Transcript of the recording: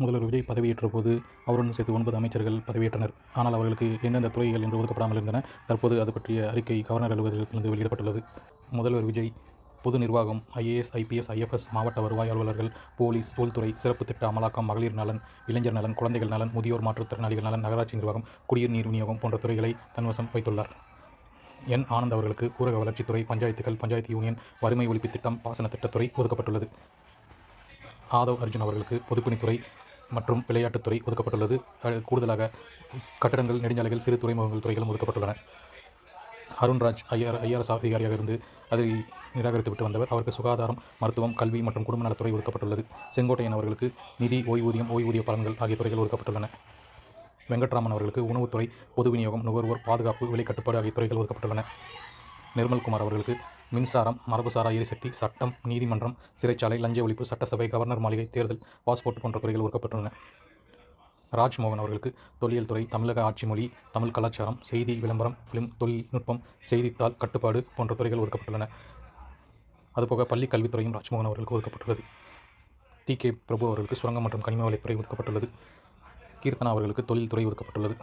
முதல்வர் விஜய் பதவியேற்ற போது அவருடன் சேர்த்து 9 அமைச்சர்கள் பதவியேற்றனர். ஆனால் அவர்களுக்கு எந்தெந்த துறைகள் என்று ஒதுக்கப்படாமல் இருந்தன. தற்போது அது பற்றிய அறிக்கை கவர்னர் அலுவலகத்திலிருந்து வெளியிடப்பட்டுள்ளது. முதல்வர் விஜய் பொது நிர்வாகம், IAS, IPS, IFS, மாவட்ட வருவாய் அலுவலர்கள், போலீஸ், உள்துறை, சிறப்பு திட்ட அமலாக்கம், மகளிர் நலன், இளைஞர் நலன், குழந்தைகள் நலன், முதியோர் மாற்றுத்திறனாளிகள் நலன், நகராட்சி நிர்வாகம், குடிநீர் நீர் விநியோகம் போன்ற துறைகளை தன்வசம் வைத்துள்ளார். என். ஆனந்த் அவர்களுக்கு ஊரக வளர்ச்சித்துறை, பஞ்சாயத்துகள், பஞ்சாயத்து யூனியன், வறுமை ஒழிப்பு திட்டம், பாசன திட்டத்துறை ஒதுக்கப்பட்டுள்ளது. ஆதவ் அர்ஜுன் அவர்களுக்கு பொதுப்பணித்துறை மற்றும் விளையாட்டுத்துறை ஒதுக்கப்பட்டுள்ளது. கூடுதலாக கட்டடங்கள், நெடுஞ்சாலைகள், சிறு துறைமுகங்கள் துறைகளும் ஒதுக்கப்பட்டுள்ளன. அருண்ராஜ் IRS அதிகாரியாக இருந்து அதை நிராகரித்துவிட்டு வந்தவர். அவருக்கு சுகாதாரம், மருத்துவம், கல்வி மற்றும் குடும்ப நலத்துறை ஒதுக்கப்பட்டுள்ளது. செங்கோட்டையன் அவர்களுக்கு நிதி, ஓய்வூதியம், ஓய்வூதிய பலன்கள் ஆகிய துறைகள் ஒதுக்கப்பட்டுள்ளன. வெங்கட்ராமன் அவர்களுக்கு உணவுத்துறை, பொது விநியோகம், நுகர்வோர் பாதுகாப்பு, விலை கட்டுப்பாடு ஆகிய துறைகள் ஒதுக்கப்பட்டுள்ளன. நிர்மல்குமார் அவர்களுக்கு மின்சாரம், மரபுசாரா எரிசக்தி, சட்டம், நீதிமன்றம், சிறைச்சாலை, லஞ்ச ஒழிப்பு, சட்டசபை, கவர்னர் மாளிகை, தேர்தல், பாஸ்போர்ட் போன்ற துறைகள் ஒதுக்கப்பட்டுள்ளன. ராஜ்மோகன் அவர்களுக்கு தொல்லியல் துறை, தமிழக ஆட்சி மொழி, தமிழ் கலாச்சாரம், செய்தி விளம்பரம், பிலிம் தொழில்நுட்பம், செய்தித்தாள் கட்டுப்பாடு போன்ற துறைகள் ஒதுக்கப்பட்டுள்ளன. அதுபோக பள்ளி கல்வித்துறையும் ராஜ்மோகன் அவர்களுக்கு ஒதுக்கப்பட்டுள்ளது. TK பிரபு அவர்களுக்கு சுரங்கம் மற்றும் கனிம வளத்துறை ஒதுக்கப்பட்டுள்ளது. கீர்த்தனா அவர்களுக்கு தொழில்துறை ஒதுக்கப்பட்டுள்ளது.